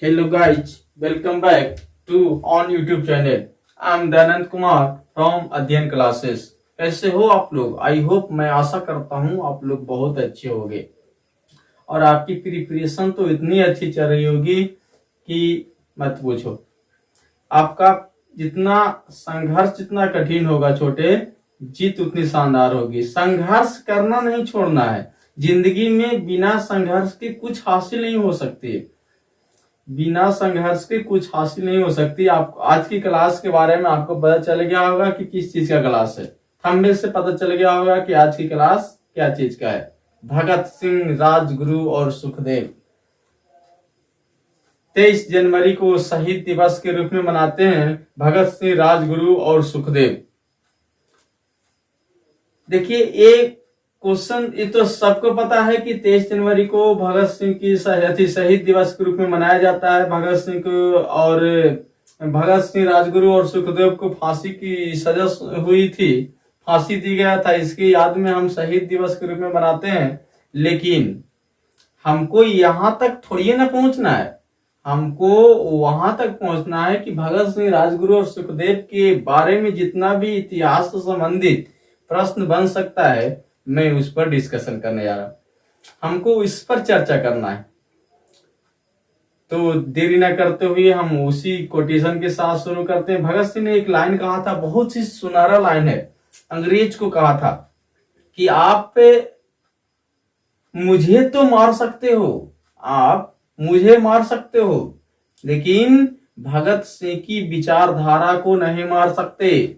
Hello guys, welcome back to on YouTube channel. I'm Danand Kumar from अध्ययन classes. कैसे हो आप लोग? आई होप, मैं आशा करता हूँ आप लोग बहुत अच्छे होंगे और आपकी प्रिपरेशन तो इतनी अच्छी चल रही होगी कि मत पूछो। आपका जितना संघर्ष जितना कठिन होगा छोटे, जीत उतनी शानदार होगी। संघर्ष करना नहीं छोड़ना है। जिंदगी में बिना संघर्ष के कुछ हासिल नहीं हो सकती। बिना संघर्ष के कुछ हासिल नहीं हो सकती। आप आज की क्लास के बारे में आपको पता चल गया होगा कि किस चीज का क्लास है। थंबनेल से पता चल गया होगा कि आज की क्लास क्या चीज का है। भगत सिंह, राजगुरु और सुखदेव। 23 जनवरी को शहीद दिवस के रूप में मनाते हैं। भगत सिंह, राजगुरु और सुखदेव। देखिए, एक क्वेश्चन, ये तो सबको पता है कि 23 जनवरी को भगत सिंह की शहीद दिवस के रूप में मनाया जाता है। भगत सिंह को और भगत सिंह, राजगुरु और सुखदेव को फांसी की सजा हुई थी, फांसी दी गया था। इसकी याद में हम शहीद दिवस के रूप में मनाते हैं। लेकिन हमको यहां तक थोड़ी ना पहुंचना है, हमको वहां तक पहुंचना है कि भगत सिंह, राजगुरु और सुखदेव के बारे में जितना भी इतिहास से संबंधित प्रश्न बन सकता है, मैं उस पर डिस्कशन करने जा रहा हूं। हमको इस पर चर्चा करना है। तो देरी न करते हुए हम उसी कोटेशन के साथ शुरू करते हैं। भगत सिंह ने एक लाइन कहा था, बहुत ही सुनहरा लाइन है। अंग्रेज को कहा था कि आप मुझे तो मार सकते हो, आप मुझे मार सकते हो, लेकिन भगत सिंह की विचारधारा को नहीं मार सकते।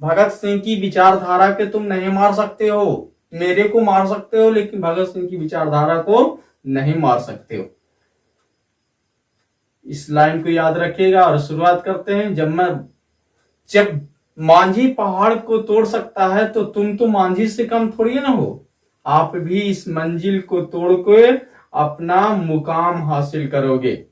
भगत सिंह की विचारधारा के तुम नहीं मार सकते हो। मेरे को मार सकते हो, लेकिन भगत सिंह की विचारधारा को नहीं मार सकते हो। इस लाइन को याद रखिएगा और शुरुआत करते हैं। जब मांझी पहाड़ को तोड़ सकता है तो तुम तो मांझी से कम थोड़ी ना हो। आप भी इस मंजिल को तोड़ के अपना मुकाम हासिल करोगे।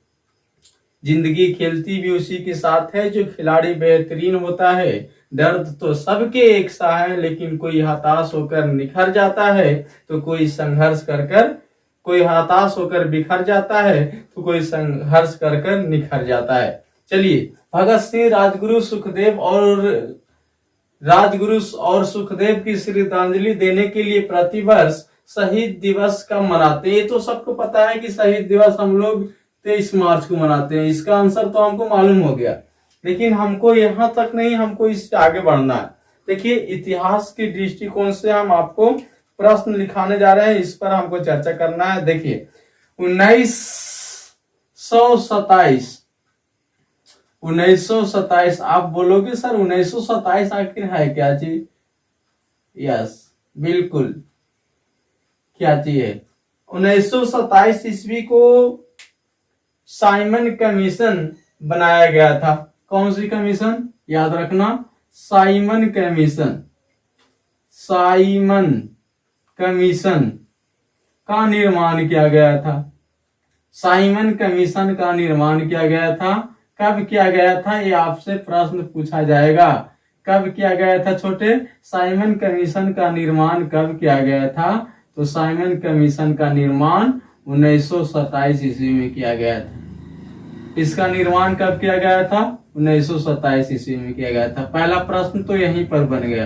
जिंदगी खेलती भी उसी के साथ है जो खिलाड़ी बेहतरीन होता है। दर्द तो सबके एक सा है, लेकिन कोई हताश होकर निखर जाता है तो कोई संघर्ष कर कोई हताश होकर बिखर जाता है तो कोई संघर्ष कर निखर जाता है। चलिए, भगत सिंह, राजगुरु और सुखदेव की श्रद्धांजलि देने के लिए प्रतिवर्ष शहीद दिवस का मनाते हैं। ये तो सबको पता है कि शहीद दिवस हम लोग 23 मार्च को मनाते हैं। इसका आंसर तो हमको मालूम हो गया, लेकिन हमको यहाँ तक नहीं, हमको इससे आगे बढ़ना है। देखिए, इतिहास के दृष्टिकोण से हम आपको प्रश्न लिखाने जा रहे हैं, इस पर हमको चर्चा करना है। देखिए, 1927 आप बोलोगे सर 1927 आखिर है क्या चीज? यस, बिल्कुल, क्या चीज है? 1927 ईस्वी को साइमन कमीशन बनाया गया था। कौन सी कमीशन? याद रखना, साइमन कमीशन। साइमन कमीशन का निर्माण किया गया था। साइमन कमीशन का निर्माण किया गया था। कब किया गया था, ये आपसे प्रश्न पूछा जाएगा। कब किया गया था छोटे? साइमन कमीशन का निर्माण कब किया गया था? तो साइमन कमीशन का निर्माण 1927 ईस्वी में किया गया था। इसका निर्माण कब किया गया था? 1927 ईस्वी में किया गया था। पहला प्रश्न तो यहीं पर बन गया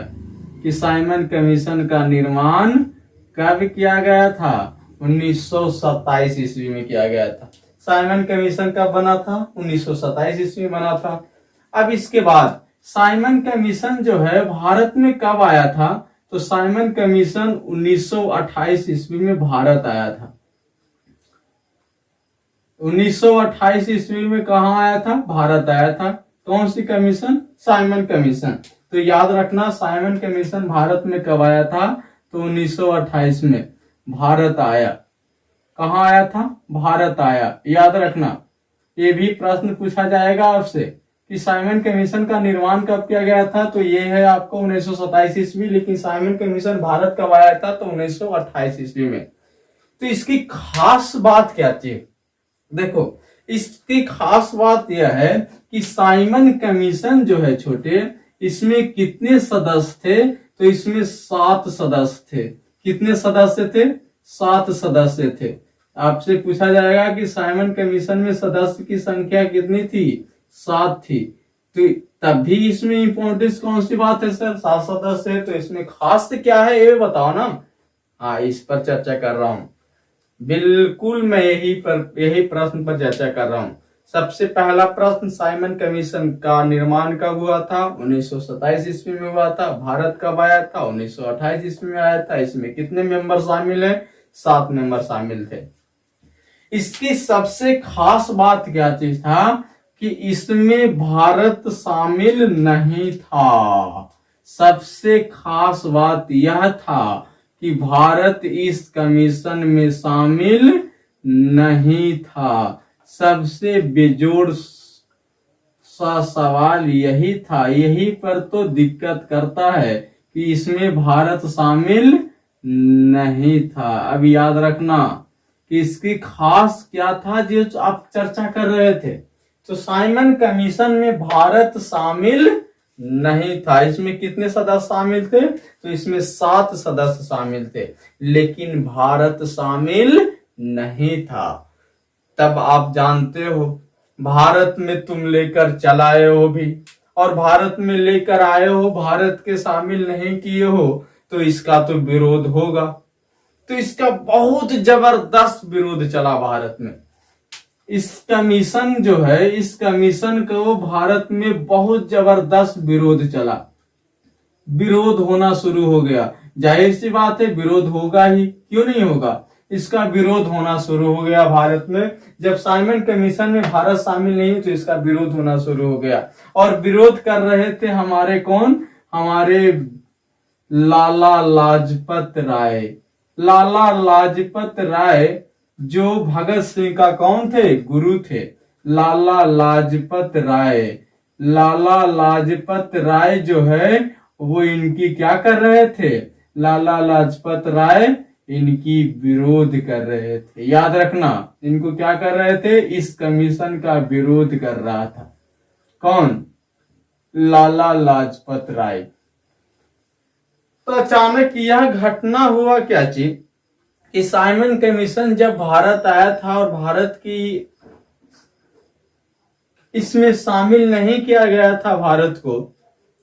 कि साइमन कमीशन का निर्माण कब किया गया था? 1927 ईस्वी में किया गया था। साइमन कमीशन कब बना था? 1927 ईस्वी में बना था। अब इसके बाद साइमन कमीशन जो है भारत में कब आया था? तो साइमन कमीशन 1928 ईस्वी में भारत आया था। 1928 ईस्वी में कहा आया था? भारत आया था। कौन सी कमीशन? Simon commission. तो याद रखना, साइमन कमीशन भारत में कब आया था? तो 1928 में भारत आया। कहाँ आया था? भारत आया। याद रखना, ये भी प्रश्न पूछा जाएगा आपसे कि साइमन कमीशन का निर्माण कब किया गया था। तो ये है आपको 1927 ईस्वी, लेकिन साइमन कमीशन भारत कब आया था? तो 1928 ईस्वी में। तो इसकी खास बात क्या थी? देखो, इसकी खास बात यह है कि साइमन कमीशन जो है छोटे, इसमें कितने सदस्य थे? तो इसमें 7 सदस्य थे। कितने सदस्य थे? 7 सदस्य थे। आपसे पूछा जाएगा कि साइमन कमीशन में सदस्य की संख्या कितनी थी, 7 थी। तो तब भी इसमें इंपॉर्टेंस कौन सी बात है सर, 7 सदस्य है, तो इसमें खास क्या है ये बताओ ना। हाँ, इस पर चर्चा कर रहा हूं, बिल्कुल मैं यही प्रश्न पर चर्चा कर रहा हूं। सबसे पहला प्रश्न, साइमन कमीशन का निर्माण कब हुआ था, 1927 ईस्वी में हुआ था। भारत कब आया था, 1928 ईस्वी में आया था। इसमें कितने मेंबर शामिल है, 7 मेंबर शामिल थे। इसकी सबसे खास बात क्या चीज था कि इसमें भारत शामिल नहीं था। सबसे खास बात यह था कि भारत इस कमीशन में शामिल नहीं था। सबसे बेजोड़ सा सवाल यही था, यही पर तो दिक्कत करता है कि इसमें भारत शामिल नहीं था। अब याद रखना कि इसकी खास क्या था जो आप चर्चा कर रहे थे। तो साइमन कमीशन में भारत शामिल नहीं था। इसमें कितने सदस्य शामिल थे, तो इसमें 7 सदस्य शामिल थे, लेकिन भारत शामिल नहीं था। तब आप जानते हो भारत में तुम लेकर चलाए हो भी, और भारत में लेकर आए हो, भारत के शामिल नहीं किए हो, तो इसका तो विरोध होगा। तो इसका बहुत जबरदस्त विरोध चला भारत में। इस कमीशन जो है, इस कमीशन को भारत में बहुत जबरदस्त विरोध चला, विरोध होना शुरू हो गया। जाहिर सी बात है विरोध होगा ही, क्यों नहीं होगा। इसका विरोध होना शुरू हो गया भारत में। जब साइमन कमीशन में भारत शामिल नहीं तो इसका विरोध होना शुरू हो गया। और विरोध कर रहे थे हमारे कौन, हमारे लाला लाजपत राय। लाला लाजपत राय जो भगत सिंह का कौन थे, गुरु थे, लाला लाजपत राय। लाला लाजपत राय जो है वो इनकी क्या कर रहे थे, लाला लाजपत राय इनकी विरोध कर रहे थे। याद रखना, इनको क्या कर रहे थे, इस कमीशन का विरोध कर रहा था। कौन, लाला लाजपत राय। तो अचानक यह घटना हुआ क्या चीज कि साइमन कमीशन जब भारत आया था और भारत की इसमें शामिल नहीं किया गया था भारत को,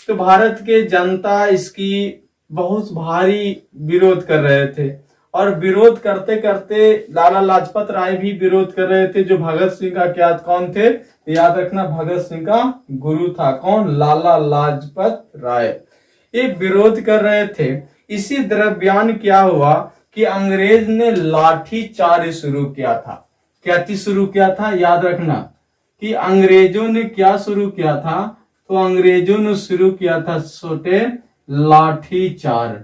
तो भारत के जनता इसकी बहुत भारी विरोध कर रहे थे। और विरोध करते करते लाला लाजपत राय भी विरोध कर रहे थे, जो भगत सिंह का क्या कौन थे, याद रखना भगत सिंह का गुरु था। कौन, लाला लाजपत राय। ये विरोध कर रहे थे। इसी दरमियान क्या हुआ कि अंग्रेज ने लाठी चार्ज शुरू किया था। क्या चीज शुरू किया था, याद रखना कि अंग्रेजों ने क्या शुरू किया था, तो अंग्रेजों ने शुरू किया था छोटे लाठी चार्ज।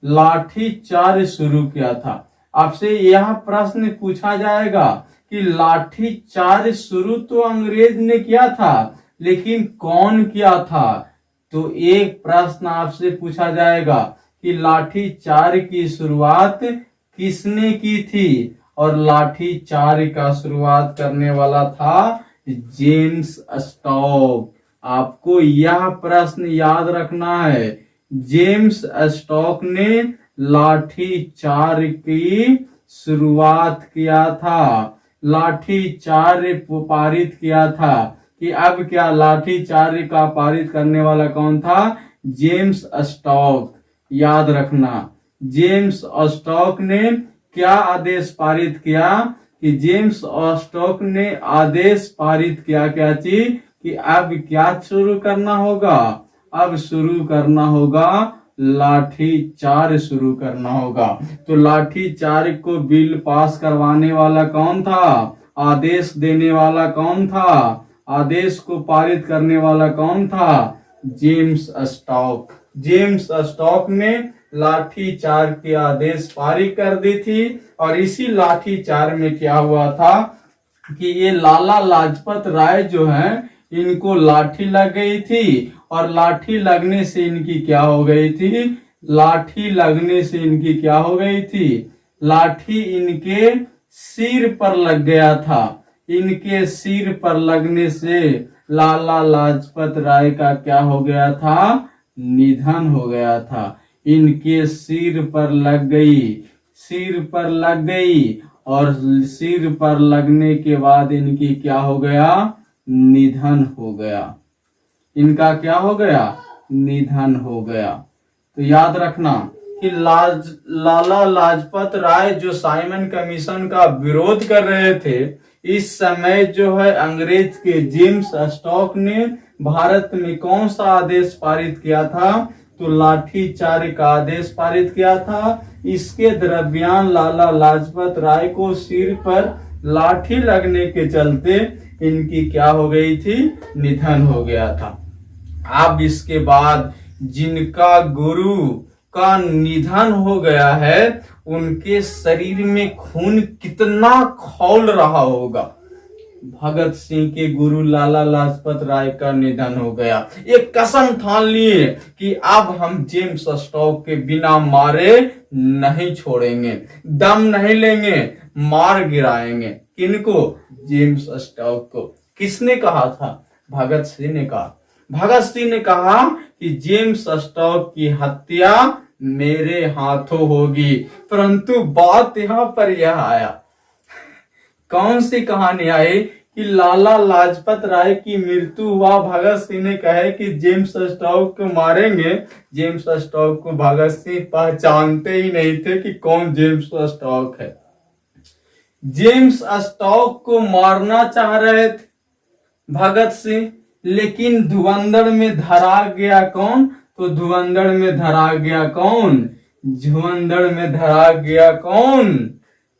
लाठी चार्ज शुरू किया था। आपसे यह प्रश्न पूछा जाएगा कि लाठी चार्ज शुरू तो अंग्रेज ने किया था, लेकिन कौन किया था। तो एक प्रश्न आपसे पूछा जाएगा कि लाठी चार्ज की शुरुआत किसने की थी, और लाठी चार्ज का शुरुआत करने वाला था जेम्स स्टॉक। आपको यह प्रश्न याद रखना है। जेम्स स्टॉक ने लाठी चार्ज की शुरुआत किया था। लाठी चार्ज पारित किया था कि अब क्या, लाठी चार्ज का पारित करने वाला कौन था, जेम्स स्टॉक। याद रखना, जेम्स स्टॉक ने क्या आदेश पारित किया कि जेम्स स्टॉक ने आदेश पारित किया, क्या चीज, कि अब क्या शुरू करना होगा, अब शुरू करना होगा लाठी चार्ज शुरू करना होगा। तो लाठी चार्ज को बिल पास करवाने वाला कौन था, आदेश देने वाला कौन था, आदेश को पारित करने वाला कौन था, जेम्स स्टॉक। जेम्स स्टॉक ने लाठी चार्ज के आदेश पारित कर दी थी। और इसी लाठी चार्ज में क्या हुआ था कि ये लाला लाजपत राय जो है, इनको लाठी लग गई थी। और लाठी लगने से इनकी क्या हो गई थी, लाठी लगने से इनकी क्या हो गई थी, लाठी इनके सिर पर लग गया था। इनके सिर पर लगने से लाला लाजपत राय का क्या हो गया था, निधन हो गया था। इनके सिर पर लग गई, सिर पर लग गई और सिर पर लगने के बाद इनकी क्या हो गया, निधन हो गया। इनका क्या हो गया, निधन हो गया। तो याद रखना कि लाला लाजपत राय जो साइमन कमीशन का विरोध कर रहे थे, इस समय जो है अंग्रेज के जेम्स स्टॉक ने भारत में कौन सा आदेश पारित किया था, तो लाठी चार्ज का आदेश पारित किया था। इसके दरमियान लाला लाजपत राय को सिर पर लाठी लगने के चलते इनकी क्या हो गई थी, निधन हो गया था। अब इसके बाद जिनका गुरु का निधन हो गया है, उनके शरीर में खून कितना खौल रहा होगा। भगत सिंह के गुरु लाला लाजपत राय का निधन हो गया। एक कसम ठान लिए कि अब हम जेम्स स्टॉक के बिना मारे नहीं छोड़ेंगे, दम नहीं लेंगे, मार गिराएंगे। किनको, जेम्स स्टॉक को। किसने कहा था, भगत सिंह ने कहा। भगत सिंह ने कहा कि जेम्स स्टॉक की हत्या मेरे हाथों होगी। परंतु बात यहां पर यह आया, कौन सी कहानी आई कि लाला लाजपत राय की मृत्यु हुआ, भगत सिंह ने कहे कि जेम्स स्टॉक को मारेंगे। जेम्स स्टॉक को भगत सिंह पहचानते ही नहीं थे कि कौन जेम्स स्टॉक है। जेम्स स्टॉक को मारना चाह रहे थे भगत सिंह, लेकिन धुरंधर में धरा गया कौन, तो धुरंधर में धरा गया कौन, धुरंधर में धरा गया कौन,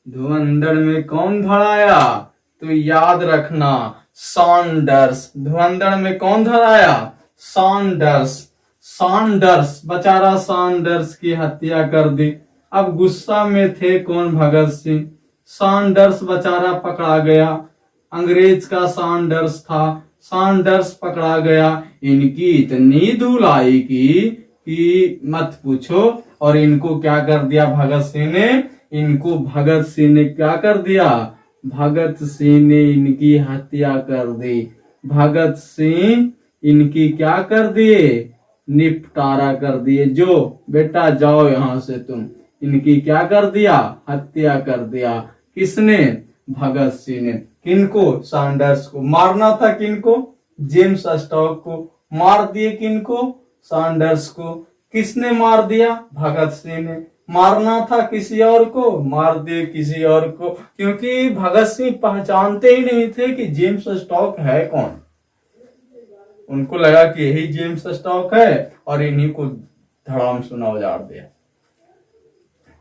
धुरंधर में कौन धराया, तो याद रखना सॉन्डर्स। धुरंधर में कौन धराया, सॉन्डर्स। सॉन्डर्स, बेचारा सॉन्डर्स की हत्या कर दी। अब गुस्सा में थे कौन, भगत सिंह। सॉन्डर्स बेचारा पकड़ा गया, अंग्रेज का सॉन्डर्स था, सॉन्डर्स पकड़ा गया। इनकी इतनी धुलाई की कि मत पूछो। और इनको क्या कर दिया भगत सिंह ने, इनको भगत सिंह ने क्या कर दिया, भगत सिंह ने इनकी हत्या कर दी। भगत सिंह इनकी क्या कर दिए, निपटारा कर दिए। जो बेटा जाओ यहां से तुम, इनकी क्या कर दिया, हत्या कर दिया। किसने, भगत सिंह ने। किनको, सॉन्डर्स को। मारना था किनको, जेम्स स्टॉक को। मार दिए किनको, सॉन्डर्स को। किसने मार दिया, भगत सिंह ने। मारना था किसी और को, मार दिए किसी और को। क्योंकि भगत सिंह पहचानते ही नहीं थे कि जेम्स स्टॉक है कौन। उनको लगा कि यही जेम्स स्टॉक है और इन्हीं को धड़ाम सुना उजाड़ दिया।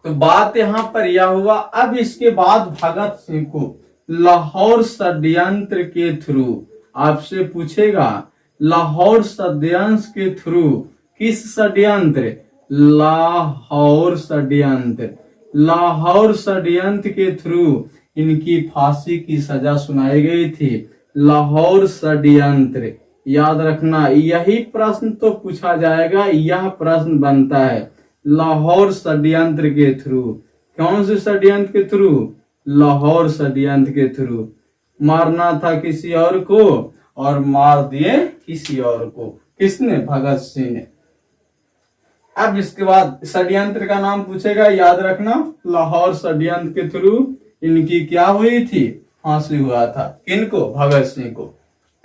तो बात यहां पर यह हुआ। अब इसके बाद भगत सिंह को लाहौर षड्यंत्र के थ्रू, आपसे पूछेगा लाहौर षड्यंत्र के थ्रू, किस षड्यंत्र, लाहौर षड्यंत्र, लाहौर षड्यंत्र के थ्रू इनकी फांसी की सजा सुनाई गई थी। लाहौर षड्यंत्र, याद रखना यही प्रश्न तो पूछा जाएगा, यह प्रश्न बनता है लाहौर षड्यंत्र के थ्रू। कौन से षड्यंत्र के थ्रू, लाहौर षड्यंत्र के थ्रू। मारना था किसी और को और मार दिए किसी और को। किसने, भगत सिंह ने। अब इसके बाद षड्यंत्र का नाम पूछेगा, याद रखना लाहौर षड्यंत्र के थ्रू इनकी क्या हुई थी, फांसी हुआ था। किनको, भगत सिंह को।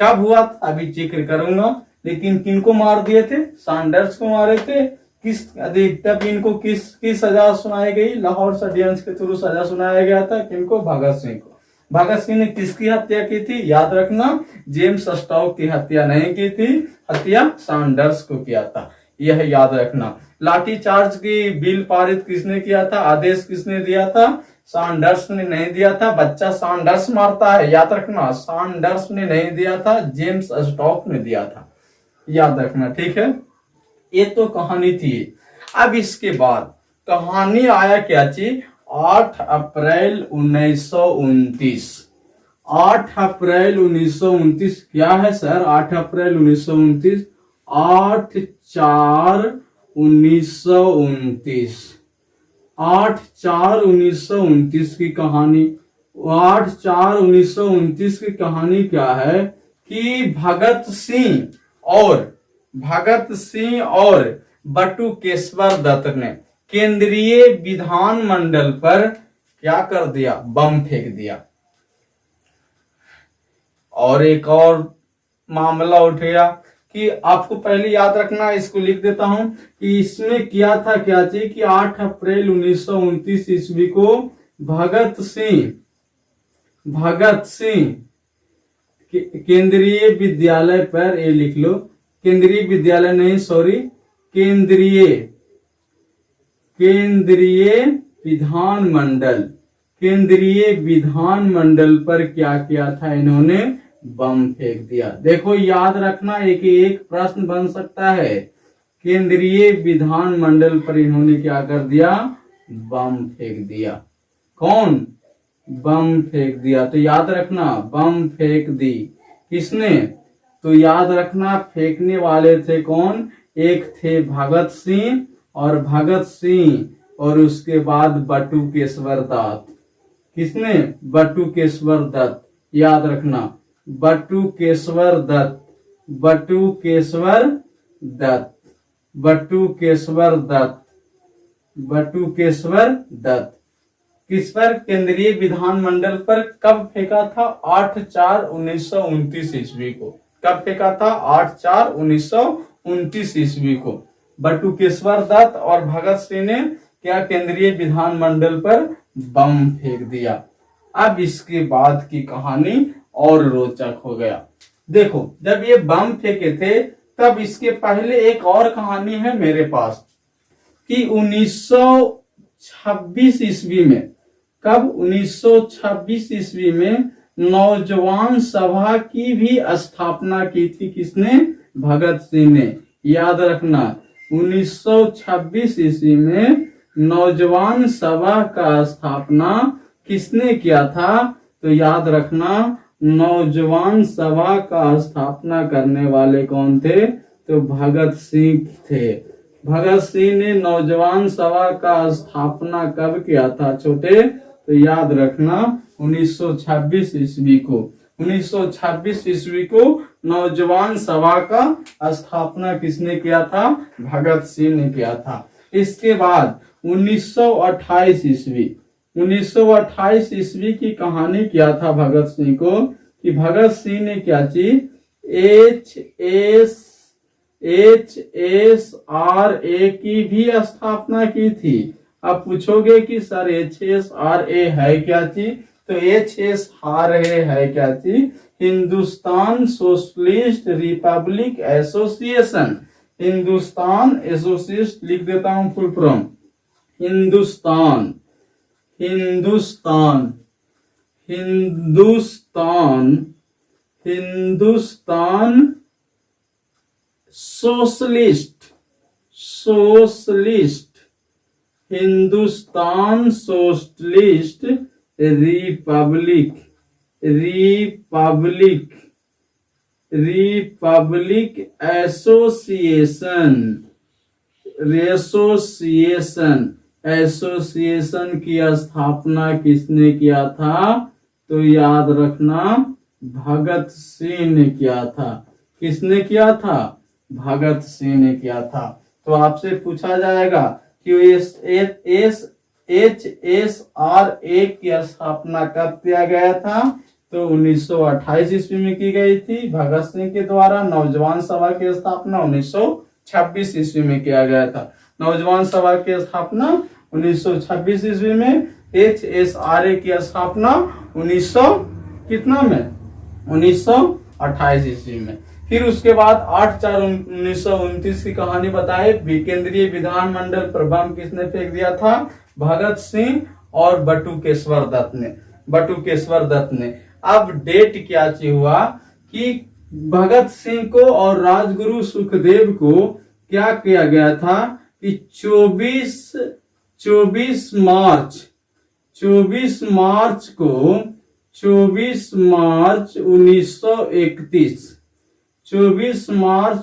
कब हुआ था अभी जिक्र करूंगा, लेकिन किनको मार दिए थे, सॉन्डर्स को मारे थे। किस तब इनको किस सजा सुनाई गई, लाहौर षड्यंत्र के थ्रू सजा सुनाया गया था। किनको, भगत सिंह को। भगत सिंह ने किसकी हत्या की थी, याद रखना जेम्स स्टॉक की हत्या नहीं की थी, हत्या सॉन्डर्स को किया था। यह याद रखना। लाठीचार्ज की बिल पारित किसने किया था, आदेश किसने दिया था, सॉन्डर्स ने नहीं दिया था। बच्चा सॉन्डर्स मारता है, याद रखना सॉन्डर्स ने नहीं दिया था, जेम्स स्टॉक ने दिया था। याद रखना, ठीक है। ये तो कहानी थी। अब इसके बाद कहानी आया क्या चीज, 8 अप्रैल 1929। 8 अप्रैल 1929 क्या है सर, 8 अप्रैल 1929, 8/4/1929, 8/4/1929 की कहानी। 8/4/1929 की कहानी क्या है कि भगत सिंह और बटुकेश्वर दत्त ने केंद्रीय विधानमंडल पर क्या कर दिया, बम फेंक दिया। और एक और मामला उठ गया कि आपको पहले याद रखना, इसको लिख देता हूं कि इसमें किया था क्या चीज कि 8 अप्रैल 1929 ईस्वी को भगत सिंह केंद्रीय विद्यालय पर, ये लिख लो, केंद्रीय विद्यालय नहीं, सॉरी, केंद्रीय विधानमंडल पर क्या किया था, इन्होंने बम फेंक दिया। देखो याद रखना, एक प्रश्न बन सकता है। केंद्रीय विधानमंडल पर इन्होंने क्या कर दिया, बम फेंक दिया। कौन, बम फेंक दिया। तो याद रखना, बम फेंक दी किसने, तो याद रखना फेंकने वाले थे कौन, एक थे भगत सिंह, और उसके बाद बटुकेश्वर दत्त। किसने, बटुकेश्वर दत्त, याद रखना, बटुकेश्वर दत्त। किस पर, केंद्रीय विधानमंडल पर कब फेंका था, 8/4/1929 ईस्वी को। कब फेंका था, 8/4/1929 ईस्वी को। बटुकेश्वर दत्त और भगत सिंह ने क्या, केंद्रीय विधानमंडल पर बम फेंक दिया। अब इसके बाद की कहानी और रोचक हो गया। देखो जब ये बम फेंके थे तब इसके पहले एक और कहानी है मेरे पास कि 1926 ईस्वी में, कब, 1926 ईस्वी में नौजवान सभा की भी स्थापना की थी। किसने, भगत सिंह ने। याद रखना 1926 ईस्वी में नौजवान सभा का स्थापना किसने किया था, तो याद रखना नौजवान सभा का स्थापना करने वाले कौन थे, तो भगत सिंह थे। भगत सिंह ने नौजवान सभा का स्थापना कब किया था छोटे, तो याद रखना 1926 ईस्वी को। 1926 ईस्वी को नौजवान सभा का स्थापना किसने किया था, भगत सिंह ने किया था। इसके बाद 1928 ईस्वी की कहानी क्या था भगत सिंह को, कि भगत सिंह ने क्या चीज, HSRA की भी स्थापना की थी। अब पूछोगे कि सर HSRA है क्या चीज, तो HSRA है क्या चीज, Hindustan socialist Republic association. Hindustan association लिख देता हूं full form, Hindustan socialist Republic association की स्थापना किसने किया था, तो याद रखना भगत सिंह ने किया था। किसने किया था, भगत सिंह ने किया था। तो आपसे पूछा जाएगा कि HSRA की स्थापना कब किया गया था, तो 1928 ईस्वी में की गई थी भगत सिंह के द्वारा। नौजवान सभा की स्थापना 1926 ईस्वी में किया गया था। नौजवान सभा की स्थापना 1926 ईस्वी में, HSRA की स्थापना 1928 ईस्वी में। फिर उसके बाद 8/4/1929 की कहानी बताए, केंद्रीय विधानमंडल पर बम किसने फेंक दिया था, भगत सिंह और बटुकेश्वर दत्त ने। अब डेट क्या हुआ कि भगत सिंह को और राजगुरु सुखदेव को क्या किया गया था कि 24 मार्च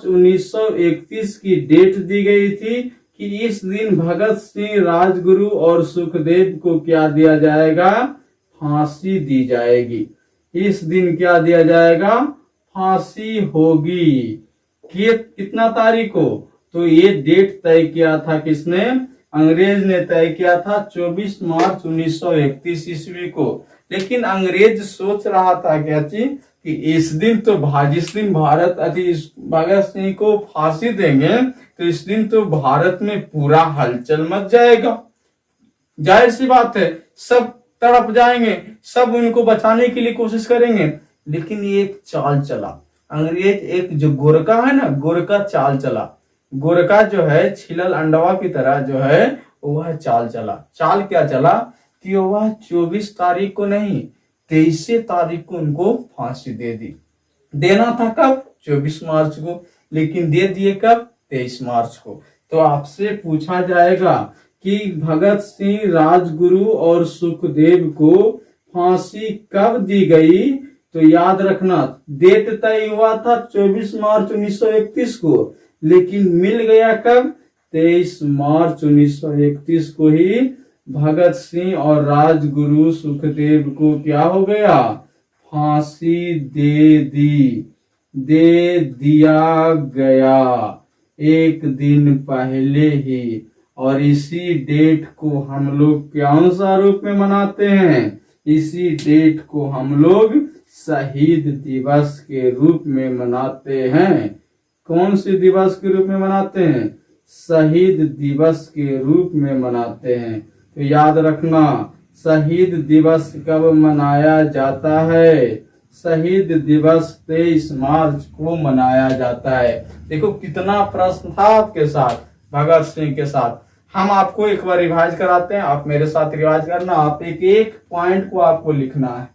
1931 की डेट दी गई थी कि इस दिन भगत सिंह, राजगुरु और सुखदेव को क्या दिया जाएगा, फांसी दी जाएगी। इस दिन क्या दिया जाएगा, फांसी होगी। कितना तारीख को, तो ये डेट तय किया था किसने, अंग्रेज ने तय किया था 24 मार्च 1931 ईस्वी को। लेकिन अंग्रेज सोच रहा था क्या चीज कि इस दिन जिस दिन भारत भगत सिंह को फांसी देंगे तो इस दिन तो भारत में पूरा हलचल मच जाएगा, जाहिर सी बात है, सब तड़प जाएंगे, सब उनको बचाने के लिए कोशिश करेंगे। लेकिन ये एक चाल चला, अंग्रेज एक जो गोरका है ना, गोरका चाल चला। गोरका जो है छिलल अंडवा की तरह जो है वह चाल चला। चाल क्या चला कि वह 24 तारीख को नहीं 23 तारीख को उनको फांसी दे दी। देना था कब? 24 मार्च को, लेकिन दे दिए कब? 23 मार्च को। तो आपसे पूछा जाएगा कि भगत सिंह, राजगुरु और सुखदेव को फांसी कब दी गई? तो याद रखना, डेट तय हुआ था 24 मार्च 1931 को, लेकिन मिल गया कब? 23 मार्च 1931 को ही भगत सिंह और राजगुरु सुखदेव को क्या हो गया? फांसी दे दिया गया एक दिन पहले ही। और इसी डेट को हम लोग कौन सा रूप में मनाते हैं? इसी डेट को हम लोग शहीद दिवस के रूप में मनाते हैं। कौन से दिवस के रूप में मनाते हैं? शहीद दिवस के रूप में मनाते हैं। तो याद रखना, शहीद दिवस कब मनाया जाता है? शहीद दिवस 23 मार्च को मनाया जाता है। देखो कितना प्रश्न था आपके साथ, भगत सिंह के साथ। हम आपको एक बार रिवाइज कराते हैं, आप मेरे साथ रिवाइज करना। आप एक एक पॉइंट को आपको लिखना है,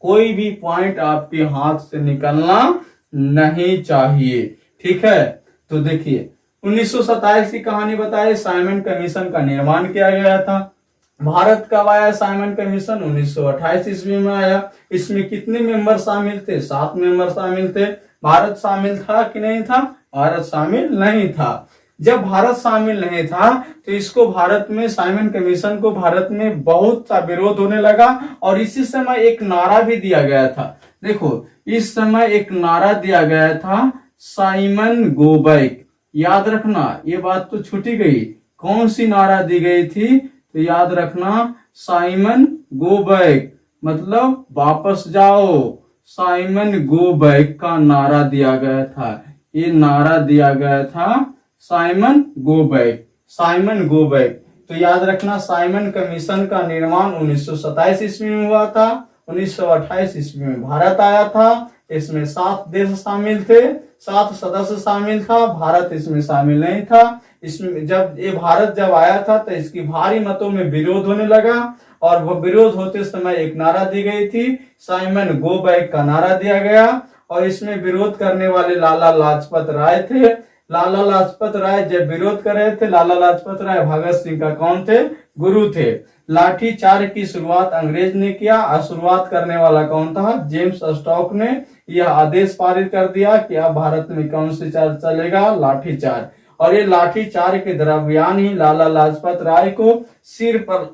कोई भी पॉइंट आपके हाथ से निकलना नहीं चाहिए, ठीक है। तो देखिए 1927 की कहानी बताए, साइमन कमीशन का निर्माण किया गया था। भारत कब आया साइमन कमीशन? 1928 ईस्वी में आया। इसमें कितने मेंबर शामिल थे? 7 मेंबर शामिल थे। भारत शामिल था कि नहीं था? भारत शामिल नहीं था। जब भारत शामिल नहीं था तो इसको भारत में, साइमन कमीशन को भारत में बहुत सा विरोध होने लगा। और इसी समय एक नारा भी दिया गया था। देखो इस समय एक नारा दिया गया था, साइमन गो बैक। याद रखना, ये बात तो छूटी गई। कौन सी नारा दी गई थी? तो याद रखना, साइमन गो बैक मतलब वापस जाओ। साइमन गो बैक का नारा दिया गया था। ये नारा दिया गया था Simon go back, Simon go back. तो याद रखना, साइमन कमीशन का निर्माण 1927 ईस्वी में हुआ था। 1928 ईस्वी में भारत आया था। इसमें 7 देश शामिल थे, 7 सदस्य शामिल था। भारत इसमें शामिल नहीं था। इसमें जब भारत आया था तो इसकी भारी मतों में विरोध होने लगा। और वह विरोध होते समय एक नारा दी गई थी, साइमन गो बैक का नारा दिया गया। और इसमें विरोध करने वाले लाला लाजपत राय थे। लाला लाजपत राय जब विरोध कर रहे थे, लाला लाजपत राय भगत सिंह का कौन थे? गुरु थे। लाठीचार्ज की शुरुआत अंग्रेज ने किया और शुरुआत करने वाला कौन था? जेम्स स्टॉक ने यह आदेश पारित कर दिया कि अब भारत में कौन सी चार्ज चलेगा? लाठीचार्ज। और ये लाठीचार्ज के दरमियान ही लाला लाजपत राय को सिर पर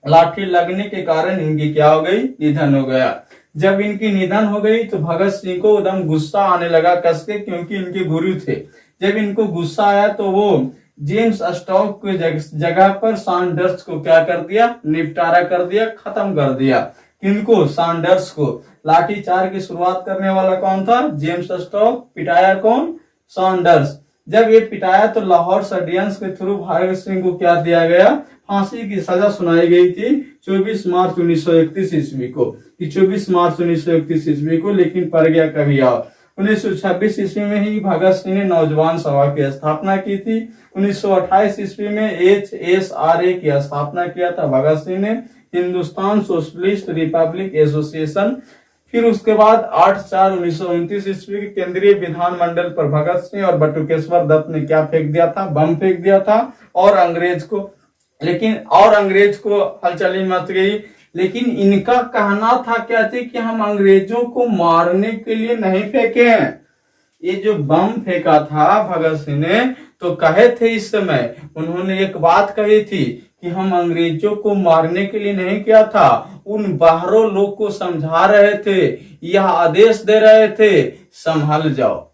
लाठी लगने के कारण इनकी क्या हो गई? निधन हो गया। जब इनकी निधन हो गई तो भगत सिंह को एकदम गुस्सा आने लगा कसके, क्योंकि इनके गुरु थे। जब इनको गुस्सा आया तो वो जेम्स स्टॉक के जगह पर सैंडर्स को क्या कर दिया? निपटारा कर दिया, खत्म कर दिया। किनको? सैंडर्स को। लाठीचार्ज की शुरुआत करने वाला कौन था? James stock. पिटाया कौन? सैंडर्स। जब ये पिटाया तो लाहौर सर्डियंस के थ्रू भगत सिंह को क्या दिया गया? फांसी की सजा सुनाई गई थी 24 मार्च 1931 ईस्वी को, कि 24 मार्च 1931 ईस्वी को। लेकिन पड़ गया कभी आओ। 1926 ईस्वी में ही भगत सिंह ने नौजवान सभा की स्थापना की थी। 1928 ईस्वी में HSRA की स्थापना किया था भगत सिंह ने, हिंदुस्तान सोशलिस्ट रिपब्लिक एसोसिएशन। फिर उसके बाद 8/4/1929 ईस्वी के केंद्रीय विधानमंडल पर भगत सिंह और बटुकेश्वर दत्त ने क्या फेंक दिया था? बम फेंक दिया था। और अंग्रेज को हलचली मच गई। लेकिन इनका कहना था क्या थी कि हम अंग्रेजों को मारने के लिए नहीं फेंके हैं। ये जो बम फेंका था भगत सिंह ने, तो कहे थे इस समय, उन्होंने एक बात कही थी कि हम अंग्रेजों को मारने के लिए नहीं किया था, उन बाहरों लोग को समझा रहे थे, यह आदेश दे रहे थे, संभल जाओ।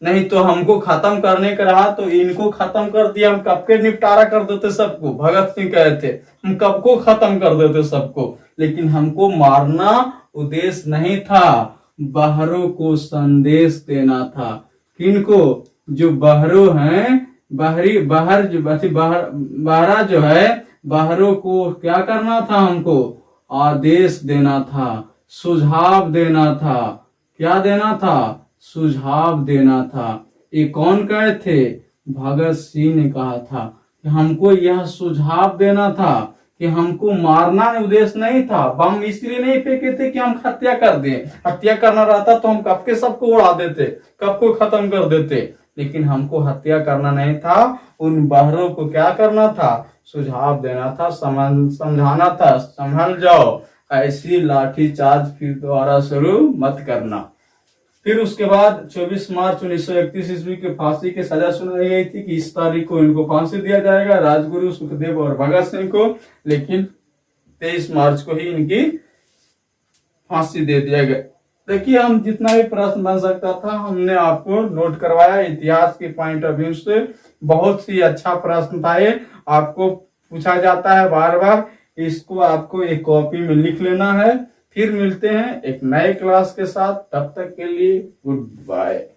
नहीं तो हमको खत्म करने का रहा तो इनको खत्म कर दिया, हम कब के निपटारा कर देते सबको। भगत सिंह कहे थे हम कब को खत्म कर देते सबको, लेकिन हमको मारना उद्देश्य नहीं था, बहरों को संदेश देना था। किनको? जो बहरो हैं, बहरी बहर जो बहरा जो है, बहरों को क्या करना था? हमको आदेश देना था, सुझाव देना था। क्या देना था? सुझाव देना था। ये कौन कहे थे? भगत सिंह ने कहा था कि हमको यह सुझाव देना था कि हमको मारना उद्देश्य नहीं था। बम इसलिए नहीं फेंके थे कि हम हत्या कर दें, हत्या करना रहता तो हम कब के सबको उड़ा देते, कब को खत्म कर देते, लेकिन हमको हत्या करना नहीं था। उन बहरों को क्या करना था? सुझाव देना था, समझाना था, संभल जाओ, ऐसी लाठीचार्ज फिर दोबारा शुरू मत करना। फिर उसके बाद 24 मार्च 1931 ईस्वी की फांसी की सजा सुनाई गई थी कि इस तारीख को इनको फांसी दिया जाएगा, राजगुरु, सुखदेव और भगत सिंह को। लेकिन 23 मार्च को ही इनकी फांसी दे दिया गया। देखिए, हम जितना भी प्रश्न बन सकता था हमने आपको नोट करवाया। इतिहास के पॉइंट ऑफ व्यू से बहुत ही अच्छा प्रश्न था ये, आपको पूछा जाता है बार बार। इसको आपको एक कॉपी में लिख लेना है। फिर मिलते हैं एक नए क्लास के साथ, तब तक के लिए गुड बाय।